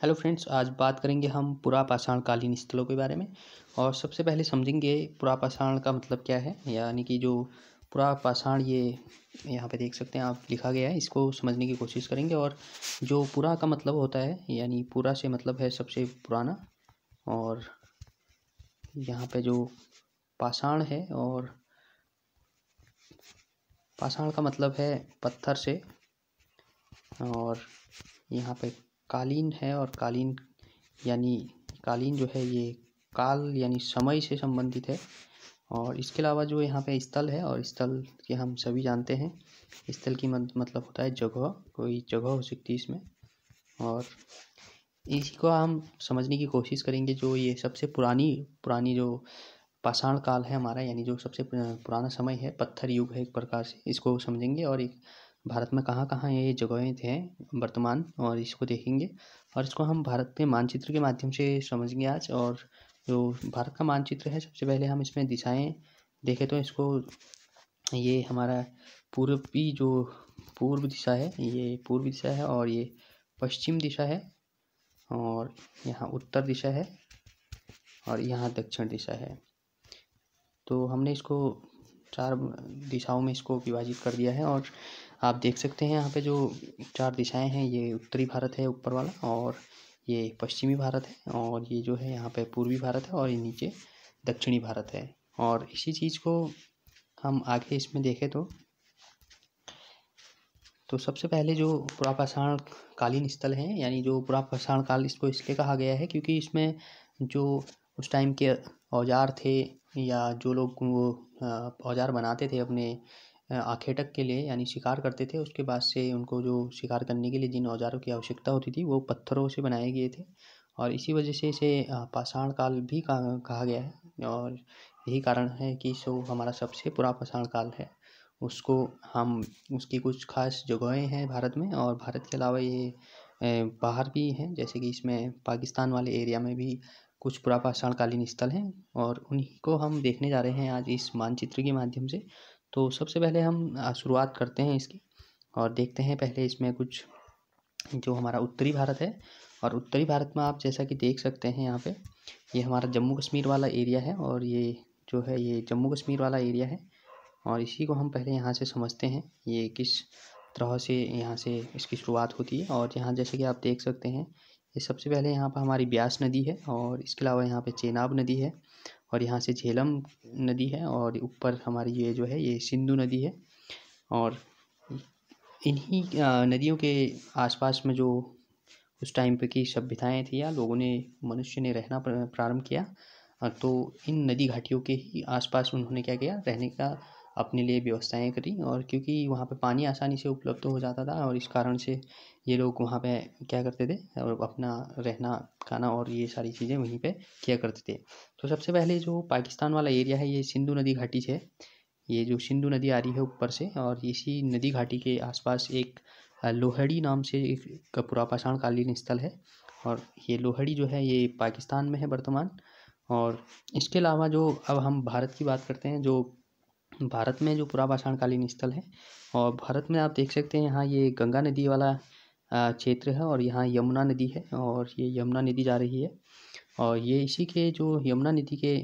Hello friends, आज बात करेंगे हम पुरापाषाण कालीन स्थलों के बारे में। और सबसे पहले समझेंगे पुरापाषाण का मतलब क्या है, यानी कि जो पुरापाषाण ये यहाँ पे देख सकते हैं आप, लिखा गया है, इसको समझने की कोशिश करेंगे। और जो पुरा का मतलब होता है, यानी पुरा से मतलब है सबसे पुराना, और यहाँ पे जो पाषाण है, और पाषाण का मतलब है पत्थर से, और यहाँ पे कालीन है, और कालीन यानी कालीन जो है ये काल यानी समय से संबंधित है। और इसके अलावा जो यहाँ पे स्थल है, और स्थल के हम सभी जानते हैं, स्थल की मतलब होता है जगह, कोई जगह हो सकती है इसमें। और इसी को हम समझने की कोशिश करेंगे। जो ये सबसे पुरानी पुरानी जो पाषाण काल है हमारा, यानी जो सबसे पुराना समय है, पत्थर युग है एक प्रकार से, इसको समझेंगे। और एक भारत में कहाँ कहाँ ये जगहें थे वर्तमान, और इसको देखेंगे। और इसको हम भारत के मानचित्र के माध्यम से समझेंगे आज। और जो भारत का मानचित्र है, सबसे पहले हम इसमें दिशाएं देखें तो इसको, ये हमारा पूर्वी जो पूर्व दिशा है, ये पूर्व दिशा है, और ये पश्चिम दिशा है, और यहाँ उत्तर दिशा है, और यहाँ दक्षिण दिशा है। तो हमने इसको 4 दिशाओं में इसको विभाजित कर दिया है। और आप देख सकते हैं यहाँ पे जो 4 दिशाएं हैं, ये उत्तरी भारत है ऊपर वाला, और ये पश्चिमी भारत है, और ये जो है यहाँ पे पूर्वी भारत है, और ये नीचे दक्षिणी भारत है। और इसी चीज़ को हम आगे इसमें देखें तो सबसे पहले जो पुरापाषाण कालीन स्थल हैं, यानी जो पुरापाषाण काल, इसको इसलिए कहा गया है क्योंकि इसमें जो उस टाइम के औजार थे, या जो लोग वो औजार बनाते थे अपने आखेटक के लिए, यानी शिकार करते थे, उसके बाद से उनको जो शिकार करने के लिए जिन औजारों की आवश्यकता होती थी, वो पत्थरों से बनाए गए थे। और इसी वजह से इसे पाषाण काल भी कहा गया है। और यही कारण है कि सो हमारा सबसे पुरापाषाण काल है। उसको हम उसकी कुछ खास जगहें हैं भारत में, और भारत के अलावा ये बाहर भी हैं, जैसे कि इसमें पाकिस्तान वाले एरिया में भी कुछ पुरापाषाण कालीन स्थल हैं, और उन्हीं को हम देखने जा रहे हैं आज इस मानचित्र के माध्यम से। तो सबसे पहले हम शुरुआत करते हैं इसकी, और देखते हैं पहले इसमें कुछ जो हमारा उत्तरी भारत है। और उत्तरी भारत में आप जैसा कि देख सकते हैं यहाँ पे, ये हमारा जम्मू कश्मीर वाला एरिया है, और ये जो है ये जम्मू कश्मीर वाला एरिया है। और इसी को हम पहले यहाँ से समझते हैं, ये किस तरह से यहाँ से इसकी शुरुआत होती है। और यहाँ जैसे कि आप देख सकते हैं, ये सबसे पहले यहाँ पर हमारी ब्यास नदी है, और इसके अलावा यहाँ पे चेनाब नदी है, और यहाँ से झेलम नदी है, और ऊपर हमारी ये जो है ये सिंधु नदी है। और इन्हीं नदियों के आसपास में जो उस टाइम पे की सभ्यताएं थी, या लोगों ने मनुष्य ने रहना प्रारंभ किया, तो इन नदी घाटियों के ही आसपास उन्होंने क्या किया, रहने का अपने लिए व्यवस्थाएं करी। और क्योंकि वहाँ पे पानी आसानी से उपलब्ध हो जाता था, और इस कारण से ये लोग वहाँ पे क्या करते थे, और अपना रहना खाना और ये सारी चीज़ें वहीं पे किया करते थे। तो सबसे पहले जो पाकिस्तान वाला एरिया है, ये सिंधु नदी घाटी से, ये जो सिंधु नदी आ रही है ऊपर से, और इसी नदी घाटी के आसपास एक लोहड़ी नाम से एक पुरापाषाण कालीन स्थल है। और ये लोहड़ी जो है ये पाकिस्तान में है वर्तमान। और इसके अलावा जो अब हम भारत की बात करते हैं, जो भारत में जो पुरापाषाण कालीन स्थल है, और भारत में आप देख सकते हैं यहाँ ये गंगा नदी वाला क्षेत्र है, और यहाँ यमुना नदी है, और ये यमुना नदी जा रही है। और ये इसी के जो यमुना नदी के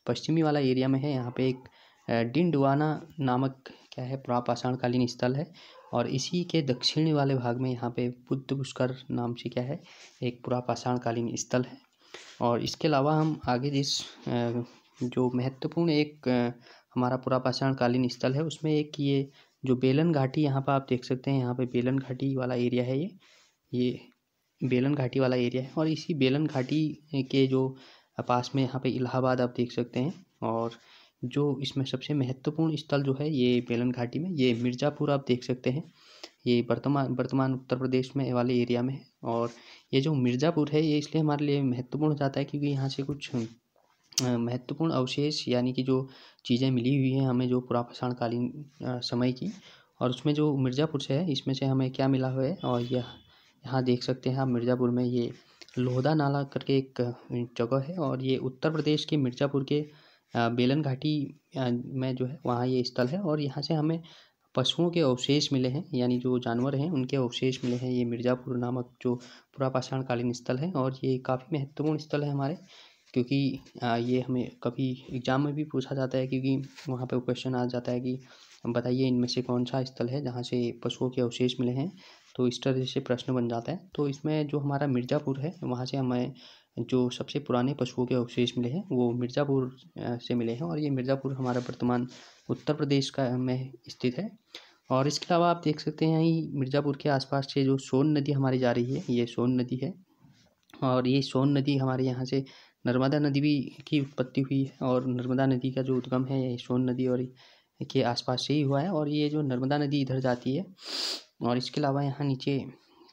पश्चिमी वाला एरिया में है, यहाँ पे एक डिंडवाना नामक क्या है पुरापाषाण कालीन स्थल है। और इसी के दक्षिणी वाले भाग में यहाँ पे बुद्ध पुष्कर नाम से क्या है, एक पुरापाषाण कालीन स्थल है। और इसके अलावा हम आगे जिस जो महत्वपूर्ण एक हमारा पुरापाषाण कालीन स्थल है, उसमें एक ये जो बेलन घाटी, यहाँ पर आप देख सकते हैं, यहाँ पे बेलन घाटी वाला एरिया है, ये बेलन घाटी वाला एरिया है। और इसी बेलन घाटी के जो पास में यहाँ पे इलाहाबाद आप देख सकते हैं। और जो इसमें सबसे महत्वपूर्ण स्थल जो है ये बेलन घाटी में, ये मिर्ज़ापुर आप देख सकते हैं, ये वर्तमान उत्तर प्रदेश में वाले एरिया में है। और ये जो मिर्ज़ापुर है, ये इसलिए हमारे लिए महत्वपूर्ण हो जाता है क्योंकि यहाँ से कुछ महत्वपूर्ण अवशेष, यानी कि जो चीज़ें मिली हुई हैं हमें, जो पुरापाषाण कालीन समय की। और उसमें जो मिर्ज़ापुर से है, इसमें से हमें क्या मिला हुआ है, और यह यहाँ देख सकते हैं आप, मिर्ज़ापुर में ये लोहदा नाला करके एक जगह है, और ये उत्तर प्रदेश के मिर्ज़ापुर के बेलन घाटी में जो है वहाँ ये स्थल है। और यहाँ से हमें पशुओं के अवशेष मिले हैं, यानी जो जानवर हैं उनके अवशेष मिले हैं, ये मिर्ज़ापुर नामक जो पुरापाषाण कालीन स्थल है। और ये काफ़ी महत्वपूर्ण स्थल है हमारे, क्योंकि ये हमें कभी एग्ज़ाम में भी पूछा जाता है, क्योंकि वहाँ पे क्वेश्चन आ जाता है कि बताइए इनमें से कौन सा स्थल है जहाँ से पशुओं के अवशेष मिले हैं, तो इस तरह से प्रश्न बन जाता है। तो इसमें जो हमारा मिर्ज़ापुर है वहाँ से हमें जो सबसे पुराने पशुओं के अवशेष मिले हैं वो मिर्ज़ापुर से मिले हैं। और ये मिर्ज़ापुर हमारा वर्तमान उत्तर प्रदेश का में स्थित है। और इसके अलावा आप देख सकते हैं यहीं मिर्ज़ापुर के आसपास से जो सोन नदी हमारी जा रही है, ये सोन नदी है। और ये सोन नदी हमारे यहाँ से नर्मदा नदी भी की उत्पत्ति हुई है, और नर्मदा नदी का जो उद्गम है ये सोन नदी और के आसपास से ही हुआ है। और ये जो नर्मदा नदी इधर जाती है। और इसके अलावा यहाँ नीचे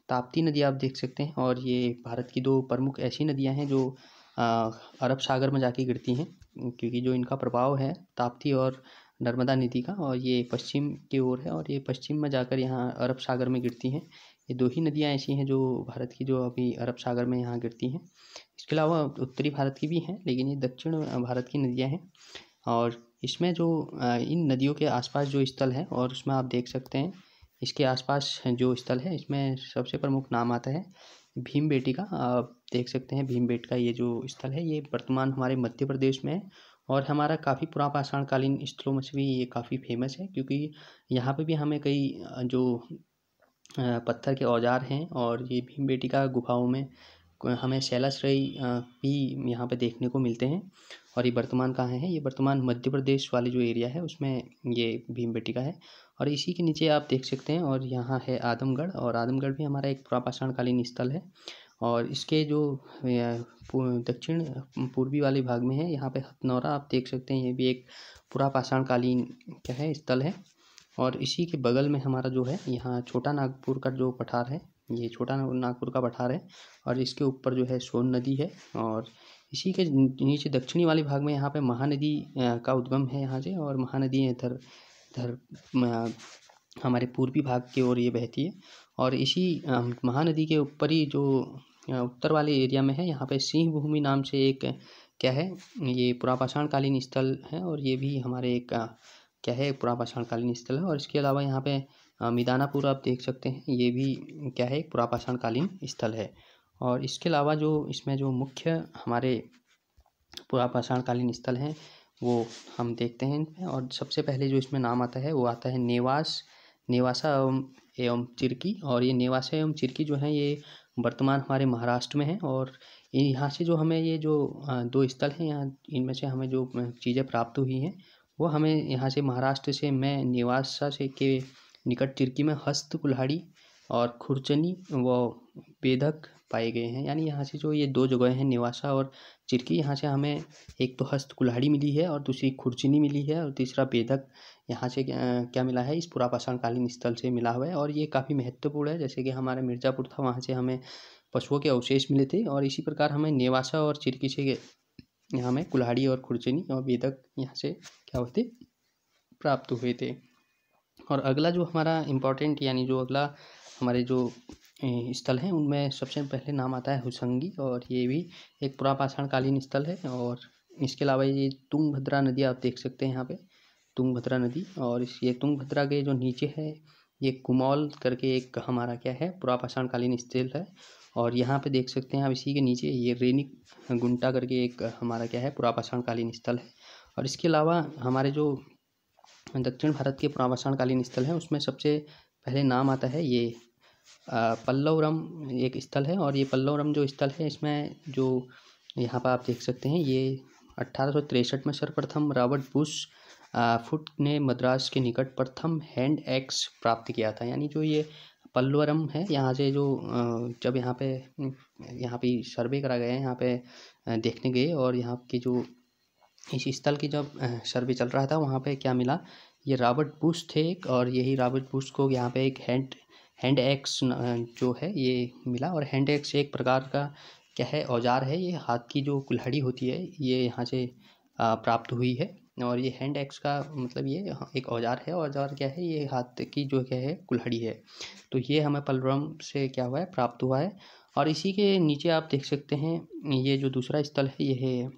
ताप्ती नदी आप देख सकते हैं। और ये भारत की दो प्रमुख ऐसी नदियाँ हैं जो अरब सागर में जाके गिरती हैं, क्योंकि जो इनका प्रभाव है ताप्ती और नर्मदा नदी का, और ये पश्चिम की ओर है और ये पश्चिम में जाकर यहाँ अरब सागर में गिरती हैं। ये दो ही नदियाँ ऐसी हैं जो भारत की जो अभी अरब सागर में यहाँ गिरती हैं। इसके अलावा उत्तरी भारत की भी हैं, लेकिन ये दक्षिण भारत की नदियाँ हैं। और इसमें जो इन नदियों के आसपास जो स्थल है, और उसमें आप देख सकते हैं इसके आसपास जो स्थल है इसमें सबसे प्रमुख नाम आता है भीमबेटका। आप देख सकते हैं भीमबेटका ये जो स्थल है ये वर्तमान हमारे मध्य प्रदेश में है, और हमारा काफ़ी पुरापाषाण कालीन स्थलों में से भी ये काफ़ी फेमस है, क्योंकि यहाँ पे भी हमें कई जो पत्थर के औजार हैं, और ये भीमबेटका गुफाओं में हमें शैलाश्रयी भी यहाँ पे देखने को मिलते हैं। और ये वर्तमान कहाँ है, ये वर्तमान मध्य प्रदेश वाले जो एरिया है उसमें ये भीमबेटका है। और इसी के नीचे आप देख सकते हैं, और यहाँ है आदमगढ़, और आदमगढ़ भी हमारा एक पुरापाषाण कालीन स्थल है। और इसके जो दक्षिण पूर्वी वाले भाग में है यहाँ पे हथनौरा आप देख सकते हैं, ये भी एक पुरापाषाण कालीन क्या है स्थल है। और इसी के बगल में हमारा जो है यहाँ छोटा नागपुर का जो पठार है, ये छोटा नागपुर का पठार है, और इसके ऊपर जो है सोन नदी है। और इसी के नीचे दक्षिणी वाले भाग में यहाँ पे महानदी का उद्गम है यहाँ से, और महानदी इधर इधर हमारे पूर्वी भाग की ओर ये बहती है। और इसी महानदी के ऊपर ही जो उत्तर वाले एरिया में है यहाँ पे सिंह भूमि नाम से एक क्या है ये पुरापाषाण कालीन स्थल है, और ये भी हमारे एक क्या है पुरापाषाण कालीन स्थल है। और इसके अलावा यहाँ पे मिदानापुर आप देख सकते हैं, ये भी क्या है एक पुरापाषाण कालीन स्थल है। और इसके अलावा जो इसमें जो मुख्य हमारे पुरापाषाण कालीन स्थल हैं वो हम देखते हैं। और सबसे पहले जो इसमें नाम आता है वो आता है नेवासा एवं चिरकी। और ये नेवासा एवं चिरकी जो है ये वर्तमान हमारे महाराष्ट्र में है। और यहाँ से जो हमें ये जो दो स्थल हैं यहाँ, इनमें से हमें जो चीज़ें प्राप्त हुई हैं वो हमें यहाँ से महाराष्ट्र से मैं नेवासा से के निकट चिरकी में हस्त कुल्हाड़ी और खुरचनी व बेधक पाए गए हैं। यानी यहाँ से जो ये दो जगह हैं नेवासा और चिरकी, यहाँ से हमें एक तो हस्त कुल्हाड़ी मिली है और दूसरी खुरचनी मिली है, और तीसरा बेधक यहाँ से क्या मिला है इस पुरापाषाण कालीन स्थल से मिला हुआ है। और ये काफ़ी महत्वपूर्ण है, जैसे कि हमारा मिर्ज़ापुर था वहाँ से हमें पशुओं के अवशेष मिले थे, और इसी प्रकार हमें नेवासा और चिरकी से यहाँ में कुल्हाड़ी और खुरचनी और बेधक यहाँ से क्या होते प्राप्त हुए थे। और अगला जो हमारा इम्पोर्टेंट यानी जो अगला हमारे जो स्थल हैं उनमें सबसे पहले नाम आता है हुसंगी, और ये भी एक पुरापाषाण कालीन स्थल है। और इसके अलावा ये तुंगभद्रा नदी आप देख सकते हैं यहाँ पे तुंगभद्रा नदी, और ये तुंगभद्रा के जो नीचे है ये कुमौल करके एक हमारा क्या है पुरापाषाण कालीन स्थल है। और यहाँ पे देख सकते हैं आप इसी के नीचे ये रेनिक गुंटा करके एक हमारा क्या है पुरापाषाण कालीन स्थल है। और इसके अलावा हमारे जो दक्षिण भारत के पुरापाषाण कालीन स्थल हैं उसमें सबसे पहले नाम आता है ये पल्लवरम एक स्थल है। और ये पल्लवरम जो स्थल है इसमें जो यहाँ पर आप देख सकते हैं ये 1863 में सर्वप्रथम रॉबर्ट बुश फुट ने मद्रास के निकट प्रथम हैंड एक्स प्राप्त किया था। यानी जो ये पल्लवरम है यहाँ से जो जब यहाँ पे सर्वे करा गया है, यहाँ पे देखने गए, और यहाँ की जो इस स्थल की जब सर्वे चल रहा था वहाँ पे क्या मिला, ये रॉबर्ट बुश थे एक, और यही रॉबर्ट बुश को यहाँ पे एक हैंड एक्स जो है ये मिला। और हैंड एक्स एक प्रकार का क्या है औजार है, ये हाथ की जो कुल्हाड़ी होती है ये यहाँ से प्राप्त हुई है। और ये हैंड एक्स का मतलब ये एक औजार है, औजार क्या है ये हाथ की जो क्या है कुल्हाड़ी है। तो ये हमें पल्लवरम से क्या हुआ है प्राप्त हुआ है। और इसी के नीचे आप देख सकते हैं ये जो दूसरा स्थल है ये है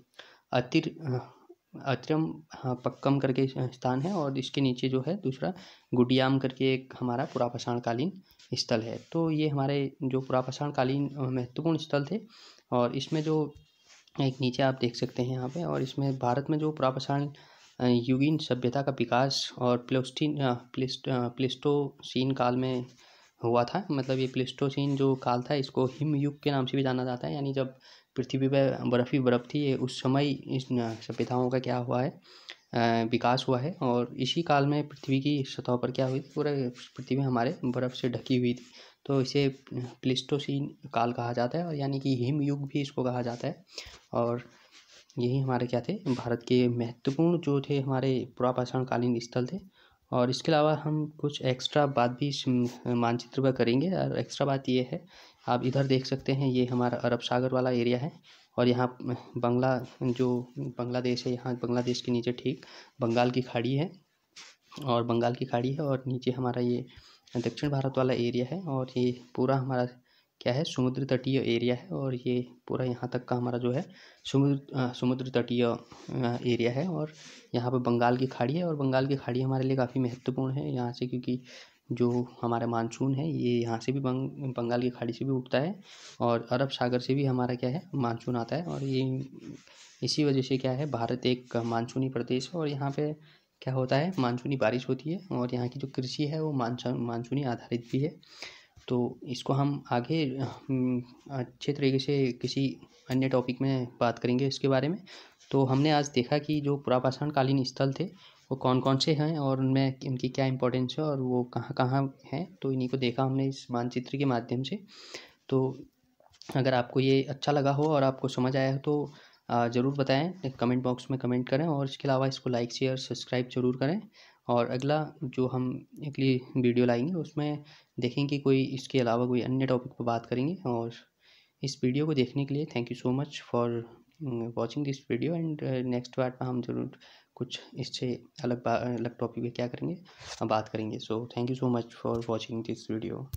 अत्रम हाँ पक्कम करके स्थान है, और इसके नीचे जो है दूसरा गुडियाम करके एक हमारा पुरापाषाणकालीन स्थल है। तो ये हमारे जो पुरापाषाणकालीन महत्वपूर्ण स्थल थे। और इसमें जो एक नीचे आप देख सकते हैं यहाँ पे, और इसमें भारत में जो पुरापाषाण युगीन सभ्यता का विकास और प्लेस्टोसीन काल में हुआ था। मतलब ये प्लेस्टोसीन जो काल था इसको हिम युग के नाम से भी जाना जाता है, यानी जब पृथ्वी पर बर्फ़ ही बर्फ़ थी, ये उस समय इस सभ्यताओं का क्या हुआ है, विकास हुआ है। और इसी काल में पृथ्वी की सतह पर क्या हुई थी, पूरा पृथ्वी हमारे बर्फ़ से ढकी हुई थी। तो इसे प्लेस्टोसीन काल कहा जाता है, और यानी कि हिम युग भी इसको कहा जाता है। और यही हमारे क्या थे, भारत के महत्वपूर्ण जो थे हमारे पुरापाषाणकालीन स्थल थे। और इसके अलावा हम कुछ एक्स्ट्रा बात भी इस मानचित्र पर करेंगे। और एक्स्ट्रा बात ये है, आप इधर देख सकते हैं, ये हमारा अरब सागर वाला एरिया है। और यहाँ बांग्लादेश है, यहाँ बांग्लादेश के नीचे ठीक बंगाल की खाड़ी है, और नीचे हमारा ये दक्षिण भारत वाला एरिया है। और ये पूरा हमारा क्या है, समुद्र तटीय एरिया है। और ये पूरा यहाँ तक का हमारा जो है समुद्र तटीय एरिया है। और यहाँ पर बंगाल की खाड़ी है, और बंगाल की खाड़ी हमारे लिए काफ़ी महत्वपूर्ण है यहाँ से, क्योंकि जो हमारा मानसून है ये यहाँ से भी बंगाल की खाड़ी से भी उठता है, और अरब सागर से भी हमारा क्या है, मानसून आता है। और ये इसी वजह से क्या है, भारत एक मानसूनी प्रदेश है, और यहाँ पे क्या होता है, मानसूनी बारिश होती है। और यहाँ की जो कृषि है वो मानसूनी आधारित भी है। तो इसको हम आगे अच्छे तरीके से किसी अन्य टॉपिक में बात करेंगे इसके बारे में। तो हमने आज देखा कि जो पुरापाषाणकालीन स्थल थे वो कौन कौन से हैं, और उनमें इनकी क्या इंपॉर्टेंस है, और वो कहाँ कहाँ हैं। तो इन्हीं को देखा हमने इस मानचित्र के माध्यम से। तो अगर आपको ये अच्छा लगा हो और आपको समझ आया हो तो ज़रूर बताएं, कमेंट बॉक्स में कमेंट करें। और इसके अलावा इसको लाइक शेयर सब्सक्राइब ज़रूर करें। और अगला जो हम अगली वीडियो लाएंगे उसमें देखेंगे कोई इसके अलावा कोई अन्य टॉपिक पर बात करेंगे। और इस वीडियो को देखने के लिए thank you so much for watching this video. And next part में हम ज़रूर कुछ इससे अलग टॉपिक पे क्या करेंगे, बात करेंगे। So thank you so much for watching this video.